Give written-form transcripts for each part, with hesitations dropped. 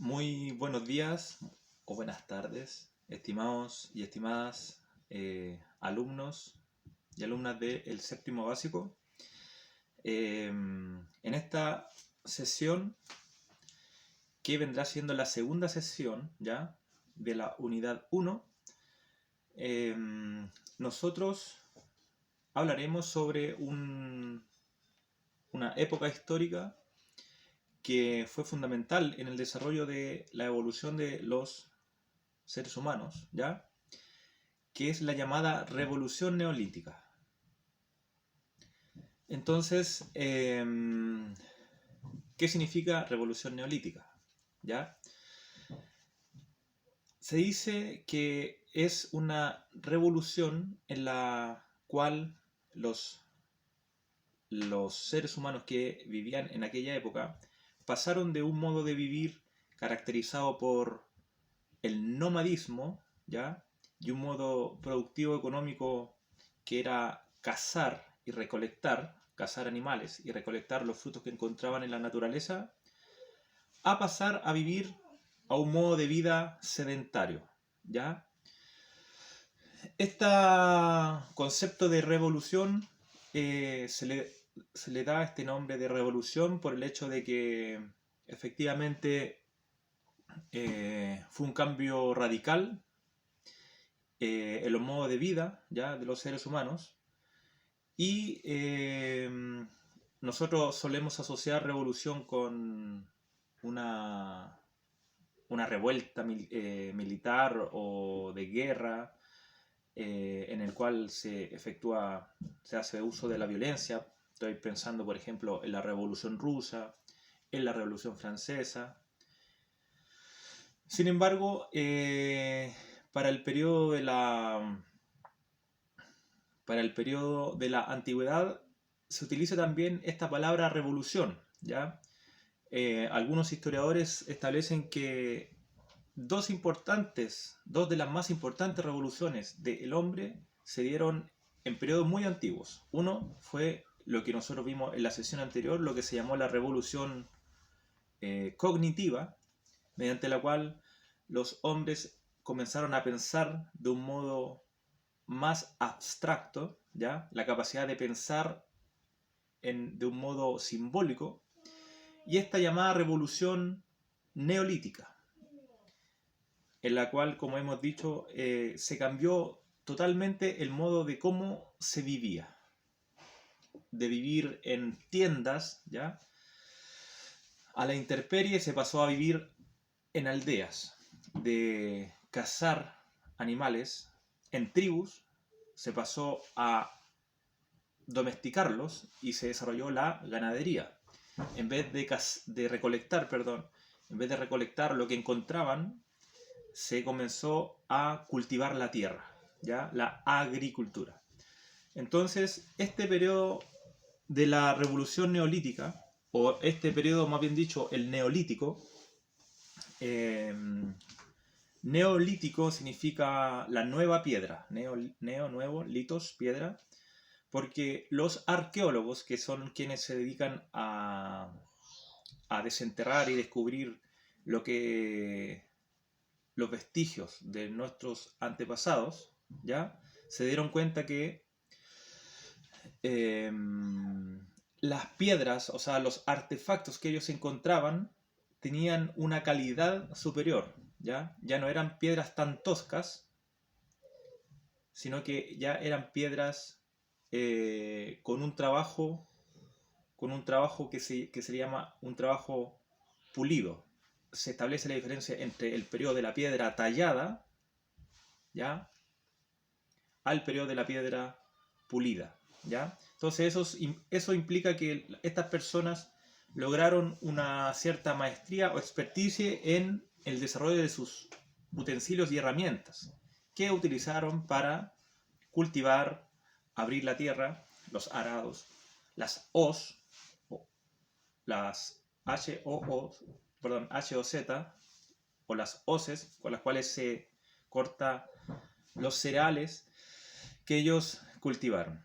Muy buenos días o buenas tardes, estimados y estimadas alumnos y alumnas del séptimo básico. En esta sesión, que vendrá siendo la segunda sesión ya de la unidad 1, nosotros hablaremos sobre una época histórica que fue fundamental en el desarrollo de la evolución de los seres humanos, ¿ya? Que es la llamada Revolución Neolítica. Entonces, ¿qué significa Revolución Neolítica? ¿Ya? Se dice que es una revolución en la cual los seres humanos que vivían en aquella época pasaron de un modo de vivir caracterizado por el nomadismo, ¿ya? Y un modo productivo económico que era cazar y recolectar, cazar animales y recolectar los frutos que encontraban en la naturaleza, a pasar a vivir a un modo de vida sedentario, ¿ya? Este concepto de revolución se le da este nombre de revolución por el hecho de que efectivamente fue un cambio radical en los modos de vida ya de los seres humanos y nosotros solemos asociar revolución con una revuelta militar o de guerra en el cual se hace uso de la violencia. Estoy pensando, por ejemplo, en la Revolución Rusa, en la Revolución Francesa. Sin embargo, para el periodo de la antigüedad se utiliza también esta palabra revolución, ¿ya? Algunos historiadores establecen que dos de las más importantes revoluciones del hombre se dieron en periodos muy antiguos. Uno fue lo que nosotros vimos en la sesión anterior, lo que se llamó la revolución cognitiva, mediante la cual los hombres comenzaron a pensar de un modo más abstracto, ¿ya? La capacidad de pensar de un modo simbólico, y esta llamada revolución neolítica, en la cual, como hemos dicho, se cambió totalmente el modo de cómo se vivía, de vivir en tiendas, ¿ya? A la intemperie se pasó a vivir en aldeas, de cazar animales en tribus, se pasó a domesticarlos y se desarrolló la ganadería. En vez de recolectar lo que encontraban, se comenzó a cultivar la tierra, ¿ya? La agricultura. Entonces, este periodo de la revolución neolítica, o este periodo más bien dicho, el neolítico, neolítico significa la nueva piedra, nuevo, litos, piedra, porque los arqueólogos, que son quienes se dedican a desenterrar y descubrir los vestigios de nuestros antepasados, ¿ya? Se dieron cuenta que las piedras, o sea, los artefactos que ellos encontraban, tenían una calidad superior, ¿ya? Ya no eran piedras tan toscas, sino que ya eran piedras con un trabajo que se llama un trabajo pulido. Se establece la diferencia entre el periodo de la piedra tallada, ¿ya? Al periodo de la piedra pulida, ¿ya? Entonces eso implica que estas personas lograron una cierta maestría o experticia en el desarrollo de sus utensilios y herramientas que utilizaron para cultivar, abrir la tierra, los arados, las hoz, las HOZ, o las hoces con las cuales se corta los cereales que ellos cultivaron.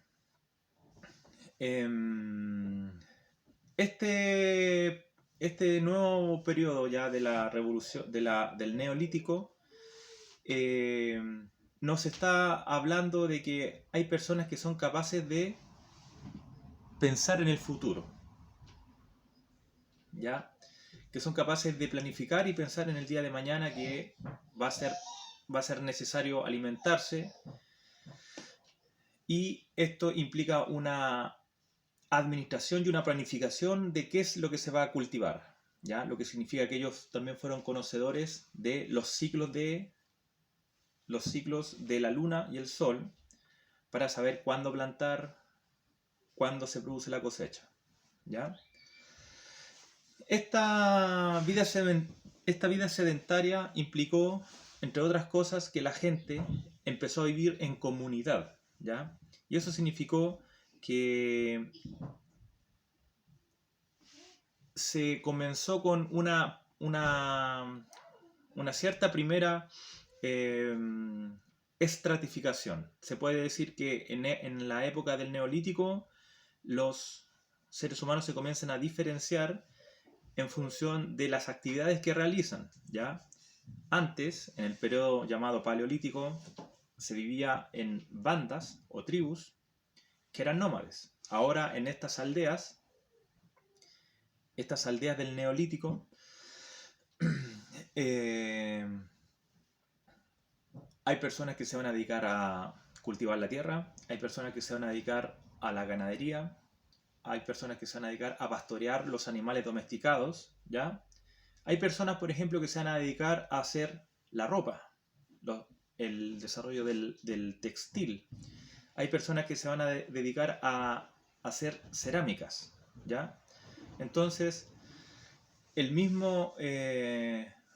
Este este nuevo periodo ya de la revolución, del neolítico, nos está hablando de que hay personas que son capaces de pensar en el futuro, ¿ya? Que son capaces de planificar y pensar en el día de mañana que va a ser necesario alimentarse, y esto implica una administración y una planificación de qué es lo que se va a cultivar, ¿ya? Lo que significa que ellos también fueron conocedores de los ciclos de la luna y el sol para saber cuándo plantar, cuándo se produce la cosecha, ¿ya? Esta vida sedentaria implicó, entre otras cosas, que la gente empezó a vivir en comunidad, ¿ya? Y eso significó que se comenzó con una cierta primera estratificación. Se puede decir que en la época del Neolítico los seres humanos se comienzan a diferenciar en función de las actividades que realizan, ¿ya? Antes, en el periodo llamado Paleolítico, se vivía en bandas o tribus que eran nómades. Ahora, en estas aldeas del Neolítico, hay personas que se van a dedicar a cultivar la tierra, hay personas que se van a dedicar a la ganadería, hay personas que se van a dedicar a pastorear los animales domesticados, ¿ya? Hay personas, por ejemplo, que se van a dedicar a hacer la ropa, el desarrollo del textil. Hay personas que se van a dedicar a hacer cerámicas, ¿ya? Entonces, el mismo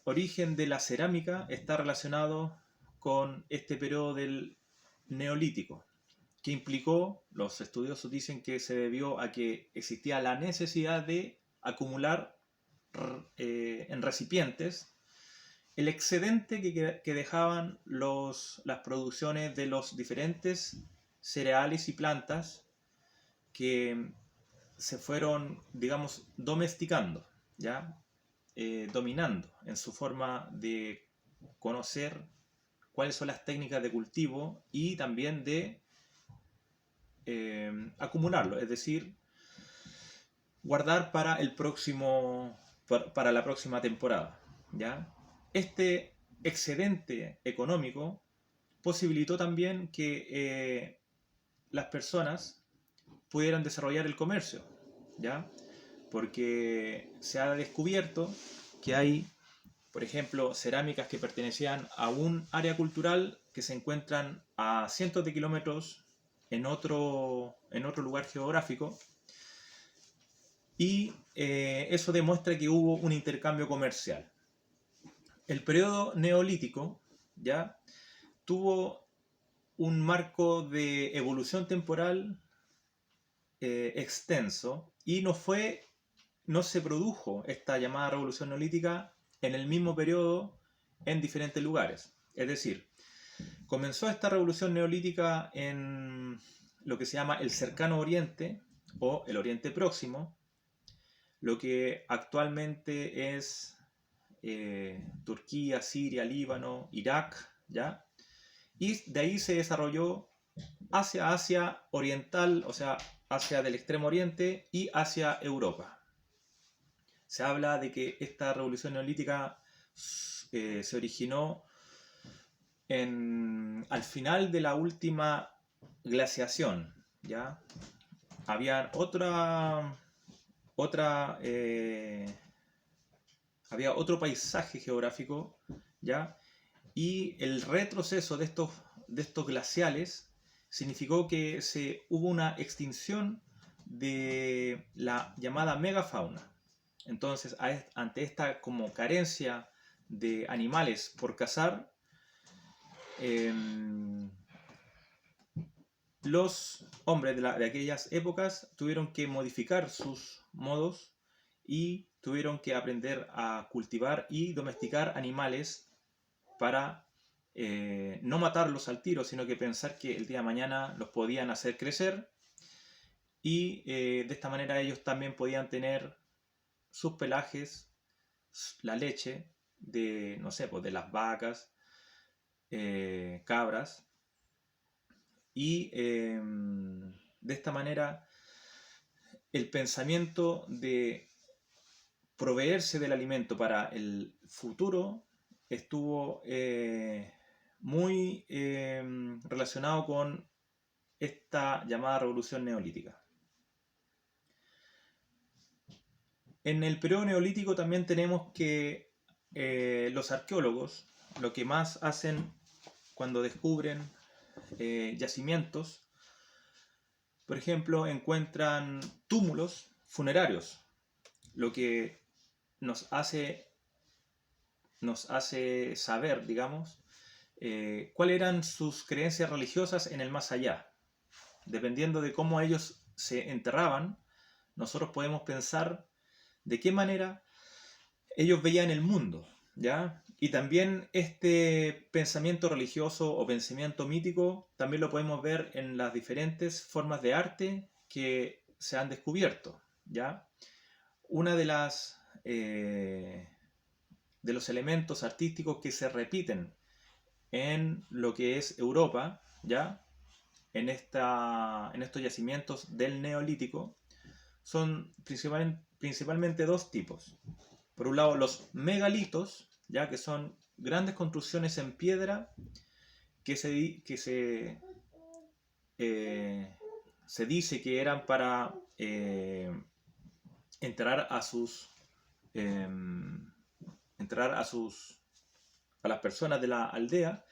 origen de la cerámica está relacionado con este periodo del Neolítico, que implicó, los estudiosos dicen que se debió a que existía la necesidad de acumular en recipientes el excedente que dejaban las producciones de los diferentes cereales y plantas que se fueron, digamos, domesticando, ¿ya? Dominando en su forma de conocer cuáles son las técnicas de cultivo y también de acumularlo, es decir, guardar para la próxima temporada, ¿ya? Este excedente económico posibilitó también que las personas pudieran desarrollar el comercio, ¿ya? Porque se ha descubierto que hay, por ejemplo, cerámicas que pertenecían a un área cultural que se encuentran a cientos de kilómetros en otro lugar geográfico, y eso demuestra que hubo un intercambio comercial. El periodo neolítico ya tuvo un marco de evolución temporal extenso, y no se produjo esta llamada revolución neolítica en el mismo periodo en diferentes lugares. Es decir, comenzó esta revolución neolítica en lo que se llama el cercano oriente o el oriente próximo, lo que actualmente es Turquía, Siria, Líbano, Irak, ¿ya? Y de ahí se desarrolló hacia Asia Oriental, o sea, Asia del Extremo Oriente, y hacia Europa. Se habla de que esta revolución neolítica se originó al final de la última glaciación, ¿ya? Había había otro paisaje geográfico, ¿ya? Y el retroceso de estos glaciales significó que hubo una extinción de la llamada megafauna. Entonces, ante esta como carencia de animales por cazar, los hombres de aquellas épocas tuvieron que modificar sus modos y tuvieron que aprender a cultivar y domesticar animales para no matarlos al tiro, sino que pensar que el día de mañana los podían hacer crecer, y de esta manera ellos también podían tener sus pelajes, la leche de, no sé, pues de las vacas, cabras, y de esta manera el pensamiento de proveerse del alimento para el futuro estuvo muy relacionado con esta llamada revolución neolítica. En el periodo neolítico también tenemos que los arqueólogos lo que más hacen cuando descubren yacimientos, por ejemplo, encuentran túmulos funerarios, lo que nos hace saber, digamos, cuáles eran sus creencias religiosas en el más allá. Dependiendo de cómo ellos se enterraban, nosotros podemos pensar de qué manera ellos veían el mundo, ¿ya? Y también este pensamiento religioso o pensamiento mítico también lo podemos ver en las diferentes formas de arte que se han descubierto, ¿ya? Una de los elementos artísticos que se repiten en lo que es Europa, ¿ya? En estos yacimientos del Neolítico, son principalmente dos tipos. Por un lado, los megalitos, ya que son grandes construcciones en piedra que se dice que eran para enterrar a las personas de la aldea.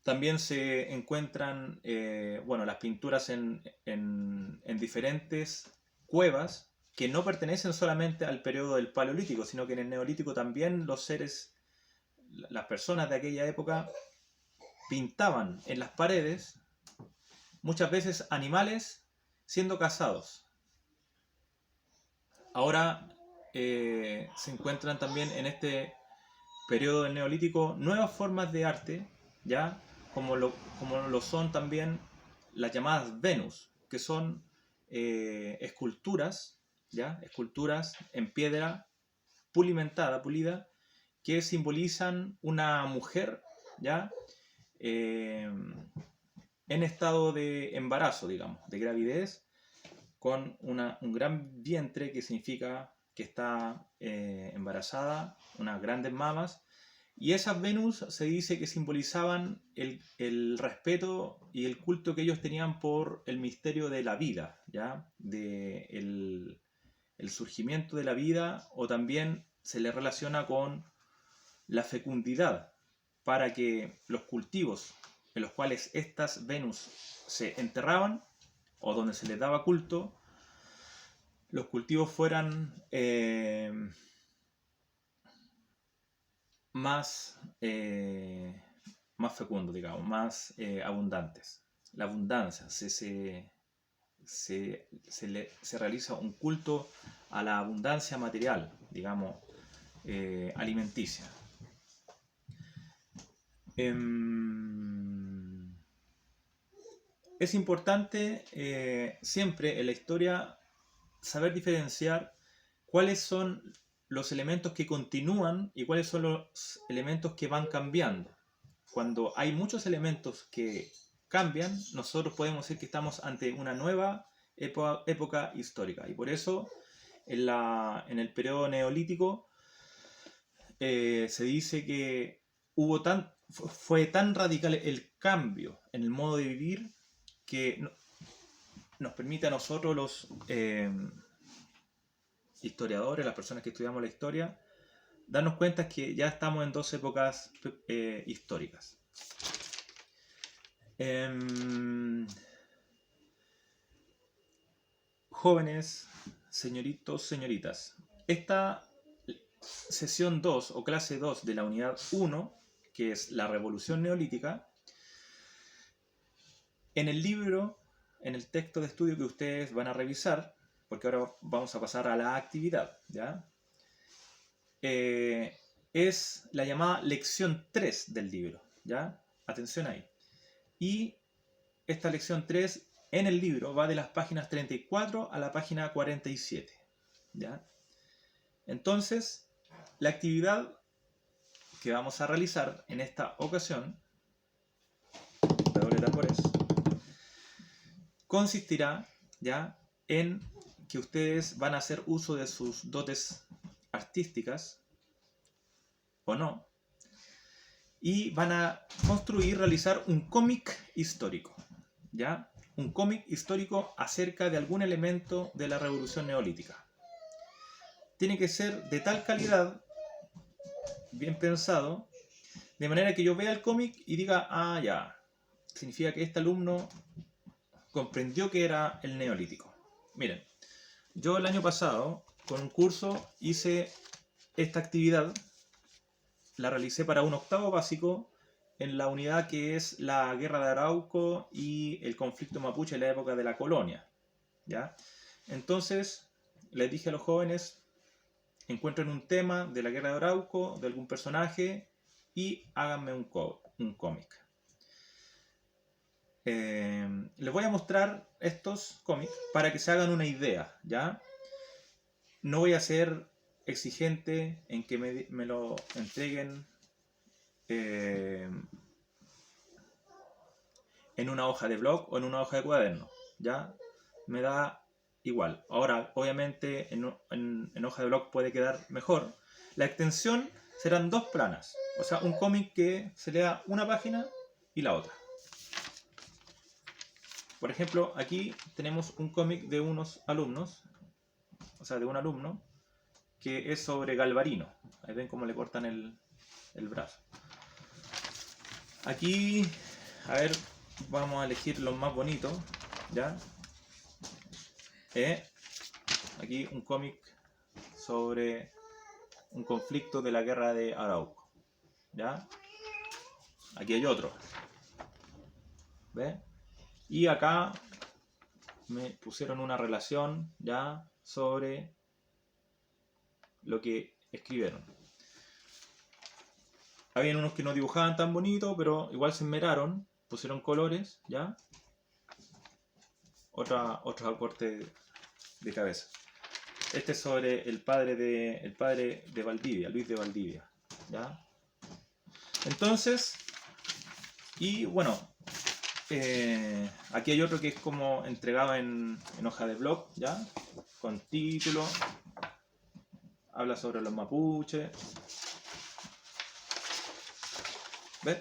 También se encuentran las pinturas en diferentes cuevas que no pertenecen solamente al periodo del Paleolítico, sino que en el Neolítico también las personas de aquella época pintaban en las paredes muchas veces animales siendo cazados. Ahora se encuentran también en este periodo del Neolítico nuevas formas de arte, ¿ya? Como lo son también las llamadas Venus, que son esculturas, ¿ya? Esculturas en piedra pulida, que simbolizan una mujer, ¿ya? En estado de embarazo, digamos, de gravidez, con un gran vientre, que significa que está embarazada, unas grandes mamas. Y esas Venus se dice que simbolizaban el respeto y el culto que ellos tenían por el misterio de la vida, ¿ya? El surgimiento de la vida, o también se le relaciona con la fecundidad, para que los cultivos en los cuales estas Venus se enterraban, o donde se les daba culto, los cultivos fueran más fecundos, digamos, más abundantes. La abundancia, se realiza un culto a la abundancia material, digamos, alimenticia. Es importante siempre en la historia saber diferenciar cuáles son los elementos que continúan y cuáles son los elementos que van cambiando. Cuando hay muchos elementos que cambian, nosotros podemos decir que estamos ante una nueva época histórica. Y por eso en el periodo neolítico se dice que fue tan radical el cambio en el modo de vivir que nos permite a nosotros, los historiadores, las personas que estudiamos la historia, darnos cuenta que ya estamos en dos épocas históricas. Jóvenes, señoritos, señoritas, esta sesión 2 o clase 2 de la unidad 1, que es la revolución neolítica, en el libro, en el texto de estudio que ustedes van a revisar, porque ahora vamos a pasar a la actividad, ¿ya? Es la llamada lección 3 del libro, ¿ya? Atención ahí. Y esta lección 3 en el libro va de las páginas 34 a la página 47, ¿ya? Entonces, la actividad que vamos a realizar en esta ocasión, consistirá ya en que ustedes van a hacer uso de sus dotes artísticas o no, y van a realizar un cómic histórico, ¿ya? Un cómic histórico acerca de algún elemento de la revolución neolítica. Tiene que ser de tal calidad, bien pensado, de manera que yo vea el cómic y diga, ah, ya, significa que este alumno comprendió que era el neolítico. Miren, yo el año pasado, con un curso, hice esta actividad, la realicé para un octavo básico en la unidad que es la Guerra de Arauco y el conflicto mapuche en la época de la colonia, ¿ya? Entonces, les dije a los jóvenes, encuentren un tema de la Guerra de Arauco, de algún personaje, y háganme un cómic. Les voy a mostrar estos cómics para que se hagan una idea, ¿ya? No voy a ser exigente en que me lo entreguen en una hoja de blog o en una hoja de cuaderno, ¿ya? Me da igual. Ahora, obviamente, en hoja de blog puede quedar mejor. La extensión serán 2 planas, o sea, un cómic que se lea una página y la otra. Por ejemplo, aquí tenemos un cómic de unos alumnos, o sea, de un alumno, que es sobre Galvarino. Ahí ven cómo le cortan el brazo. Aquí, a ver, vamos a elegir los más bonitos, ¿ya? Aquí un cómic sobre un conflicto de la guerra de Arauco, ¿ya? Aquí hay otro, ¿ves? Y acá me pusieron una relación, ¿ya? Sobre lo que escribieron. Habían unos que no dibujaban tan bonito, pero igual se esmeraron, pusieron colores, ¿ya? Otro aporte de cabeza. Este es sobre el padre de Valdivia, Luis de Valdivia, ¿ya? Entonces, y bueno, aquí hay otro que es como entregado en hoja de blog, ¿ya? Con título, habla sobre los mapuches. ¿Ves?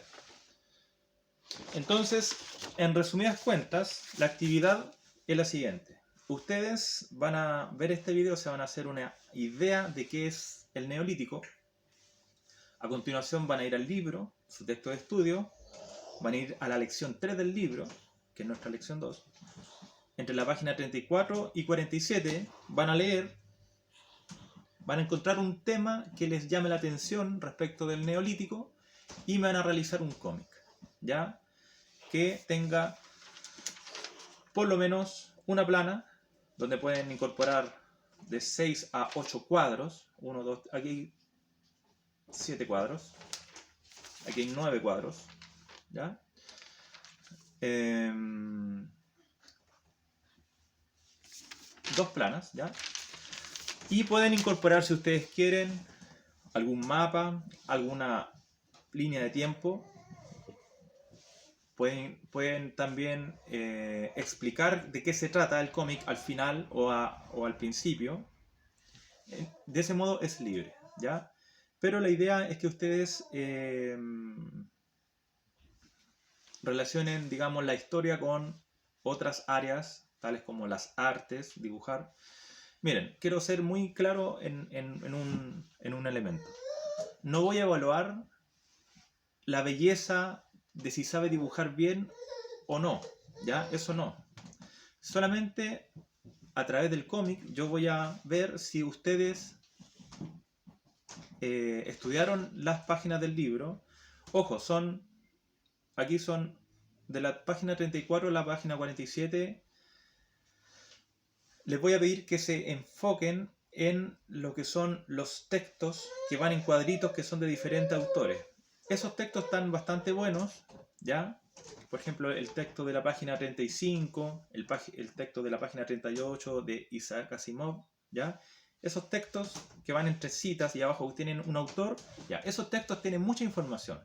Entonces, en resumidas cuentas, la actividad es la siguiente. Ustedes van a ver este video, se van a hacer una idea de qué es el neolítico. A continuación van a ir al libro, su texto de estudio, van a ir a la lección 3 del libro, que es nuestra lección 2. Entre la página 34 y 47 van a leer, van a encontrar un tema que les llame la atención respecto del neolítico y van a realizar un cómic, ¿ya? Que tenga por lo menos una plana donde pueden incorporar de 6 a 8 cuadros. 1, 2, aquí hay 7 cuadros. Aquí hay 9 cuadros, ¿ya? Dos planas, ¿ya? Y pueden incorporar, si ustedes quieren, algún mapa, alguna línea de tiempo. Pueden también explicar de qué se trata el cómic al final o al principio. De ese modo es libre, ¿ya? Pero la idea es que ustedes relacionen, digamos, la historia con otras áreas, tales como las artes, dibujar. Miren, quiero ser muy claro en un elemento. No voy a evaluar la belleza de si sabe dibujar bien o no, ¿ya? Eso no. Solamente a través del cómic yo voy a ver si ustedes estudiaron las páginas del libro. Ojo, aquí son de la página 34 a la página 47. Les voy a pedir que se enfoquen en lo que son los textos que van en cuadritos que son de diferentes autores. Esos textos están bastante buenos, ¿ya? Por ejemplo, el texto de la página 35, el texto de la página 38 de Isaac Asimov, ¿ya? esos textos que van entre citas y abajo tienen un autor, ya, esos textos tienen mucha información.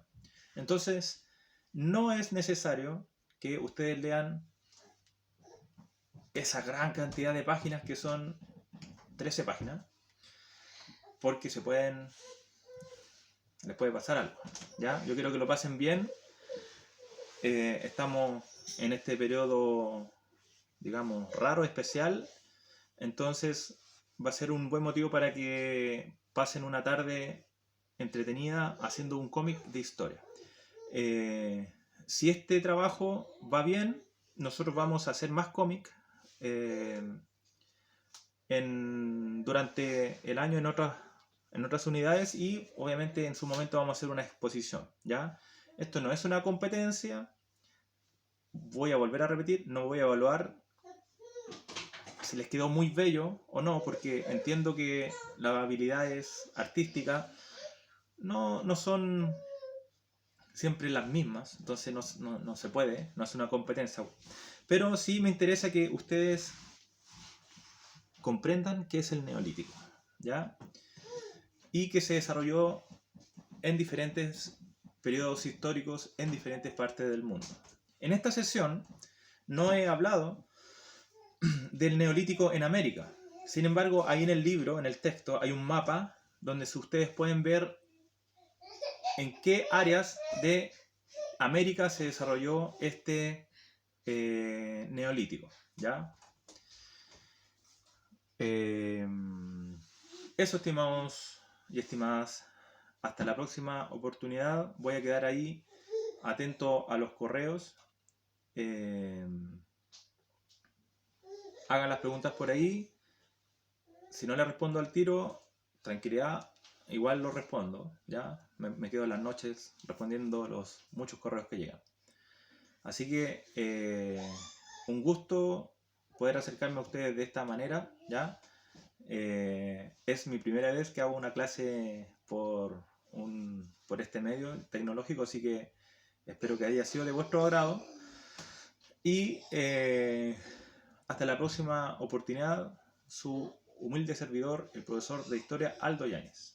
Entonces, no es necesario que ustedes lean esa gran cantidad de páginas que son 13 páginas, porque les puede pasar algo, ¿ya? Yo quiero que lo pasen bien. Estamos en este periodo, digamos, raro, especial, entonces va a ser un buen motivo para que pasen una tarde entretenida haciendo un cómic de historia. Si este trabajo va bien, nosotros vamos a hacer más cómic durante el año en otras unidades, y obviamente en su momento vamos a hacer una exposición, ¿ya? Esto no es una competencia, voy a volver a repetir, no voy a evaluar si les quedó muy bello o no, porque entiendo que las habilidades artísticas no son siempre las mismas, entonces no se puede, no es una competencia. Pero sí me interesa que ustedes comprendan qué es el Neolítico, ¿ya? Y que se desarrolló en diferentes periodos históricos en diferentes partes del mundo. En esta sesión no he hablado del Neolítico en América. Sin embargo, ahí en el libro, en el texto, hay un mapa donde ustedes pueden ver en qué áreas de América se desarrolló este Neolítico, ¿ya? Eso, estimados y estimadas. Hasta la próxima oportunidad. Voy a quedar ahí atento a los correos. Hagan las preguntas por ahí. Si no les respondo al tiro, tranquilidad, igual lo respondo, ¿ya? Me quedo las noches respondiendo los muchos correos que llegan. Así que un gusto poder acercarme a ustedes de esta manera, ¿ya? Es mi primera vez que hago una clase por este medio tecnológico, así que espero que haya sido de vuestro agrado. Y hasta la próxima oportunidad, su humilde servidor, el profesor de historia Aldo Yáñez.